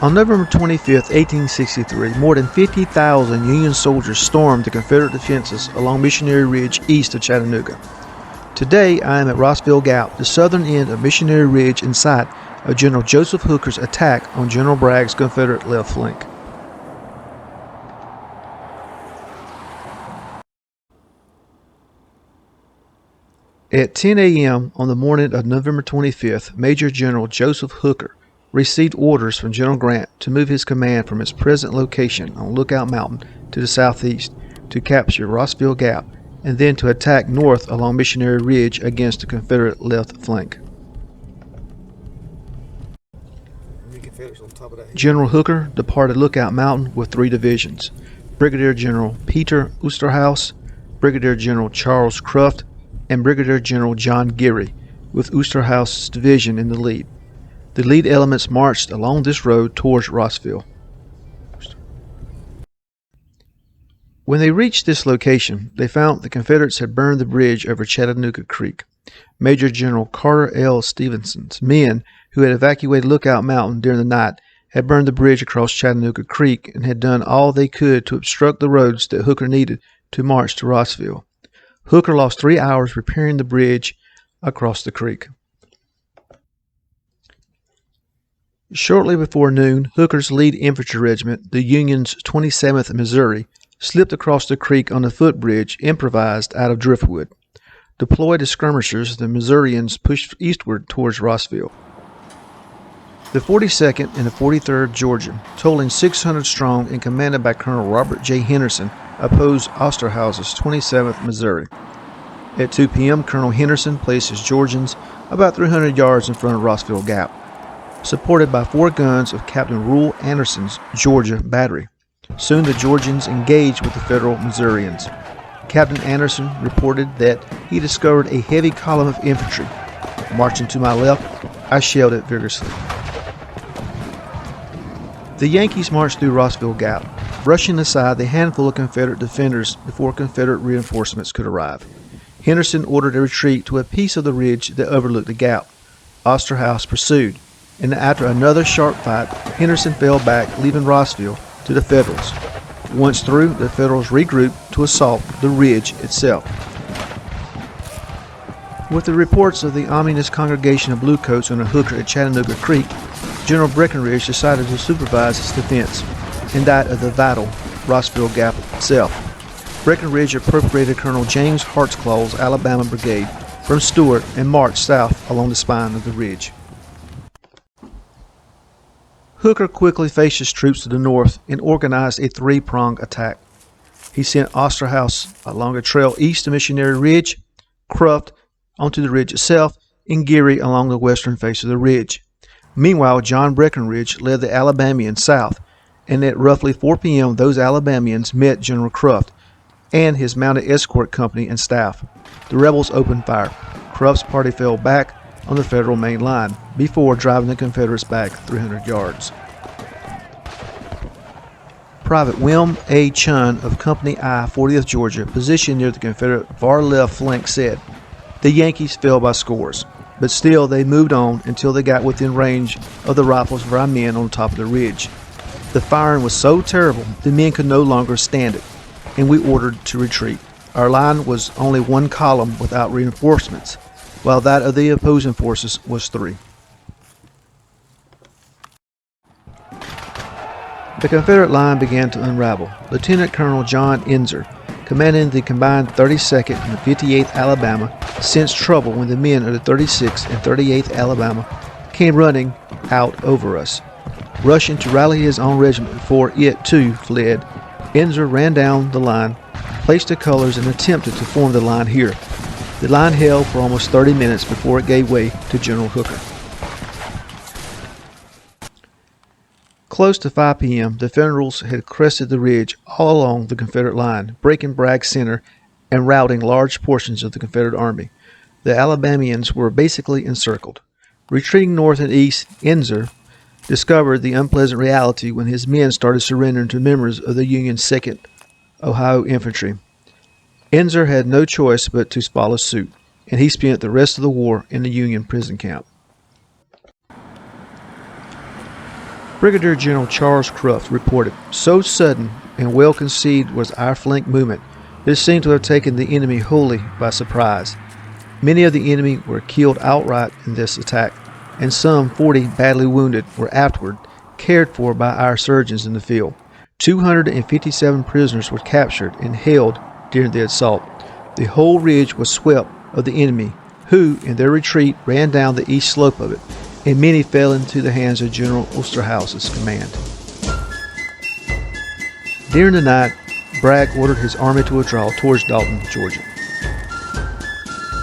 On November 25, 1863, more than 50,000 Union soldiers stormed the Confederate defenses along Missionary Ridge east of Chattanooga. Today, I am at Rossville Gap, the southern end of Missionary Ridge in sight of General Joseph Hooker's attack on General Bragg's Confederate left flank. At 10 a.m. on the morning of November 25th, Major General Joseph Hooker received orders from General Grant to move his command from its present location on Lookout Mountain to the southeast to capture Rossville Gap and then to attack north along Missionary Ridge against the Confederate left flank. General Hooker departed Lookout Mountain with 3 divisions: Brigadier General Peter Oosterhuis, Brigadier General Charles Cruft, and Brigadier General John Geary, with Oosterhuis's division in the lead. The lead elements marched along this road towards Rossville. When they reached this location, they found the Confederates had burned the bridge over Chattanooga Creek. Major General Carter L. Stevenson's men, who had evacuated Lookout Mountain during the night, had burned the bridge across Chattanooga Creek and had done all they could to obstruct the roads that Hooker needed to march to Rossville. Hooker lost 3 hours repairing the bridge across the creek. Shortly before noon, Hooker's lead infantry regiment, the Union's 27th Missouri, slipped across the creek on a footbridge improvised out of driftwood. Deployed as skirmishers, the Missourians pushed eastward towards Rossville. The 42nd and the 43rd Georgia, totaling 600 strong and commanded by Colonel Robert J. Henderson, opposed Oosterhuis's 27th Missouri. At 2 p.m., Colonel Henderson placed his Georgians about 300 yards in front of Rossville Gap, supported by 4 guns of Captain Rule Anderson's Georgia battery. Soon the Georgians engaged with the Federal Missourians. Captain Anderson reported that he discovered a heavy column of infantry. Marching to my left, I shelled it vigorously. The Yankees marched through Rossville Gap, brushing aside the handful of Confederate defenders before Confederate reinforcements could arrive. Henderson ordered a retreat to a piece of the ridge that overlooked the gap. Oosterhuis pursued, and after another sharp fight, Henderson fell back, leaving Rossville to the Federals. Once through, the Federals regrouped to assault the ridge itself. With the reports of the ominous congregation of Bluecoats under Hooker at Chattanooga Creek, General Breckinridge decided to supervise its defense and that of the vital Rossville Gap itself. Breckinridge appropriated Colonel James Hartsclaw's Alabama Brigade from Stuart and marched south along the spine of the ridge. Hooker quickly faced his troops to the north and organized a 3-pronged attack. He sent Oosterhuis along a trail east of Missionary Ridge, Cruft onto the ridge itself, and Geary along the western face of the ridge. Meanwhile, John Breckinridge led the Alabamians south, and at roughly 4 p.m. those Alabamians met General Cruft and his mounted escort company and staff. The rebels opened fire. Cruft's party fell back on the Federal main line before driving the Confederates back 300 yards. Private William A. Chunn of Company I, 40th Georgia, positioned near the Confederate far left flank, said, "The Yankees fell by scores, but still they moved on until they got within range of the rifles of our men on top of the ridge. The firing was so terrible the men could no longer stand it, and we ordered to retreat. Our line was only 1 column without reinforcements, while that of the opposing forces was 3. The Confederate line began to unravel. Lieutenant Colonel John Enzer, commanding the combined 32nd and 58th Alabama, sensed trouble when the men of the 36th and 38th Alabama came running out over us. Rushing to rally his own regiment before it, too, fled, Enzer ran down the line, placed the colors, and attempted to form the line here. The line held for almost 30 minutes before it gave way to General Hooker. Close to 5 p.m., the Federals had crested the ridge all along the Confederate line, breaking Bragg's center and routing large portions of the Confederate army. The Alabamians were basically encircled. Retreating north and east, Enzer discovered the unpleasant reality when his men started surrendering to members of the Union's 2nd Ohio Infantry. Enzer had no choice but to follow suit, and he spent the rest of the war in the Union prison camp. Brigadier General Charles Cruft reported, "So sudden and well conceived was our flank movement, this seemed to have taken the enemy wholly by surprise. Many of the enemy were killed outright in this attack, and some 40 badly wounded were afterward cared for by our surgeons in the field. 257 prisoners were captured and held during the assault. The whole ridge was swept of the enemy, who, in their retreat, ran down the east slope of it, and many fell into the hands of General Osterhaus's command." During the night, Bragg ordered his army to withdraw towards Dalton, Georgia.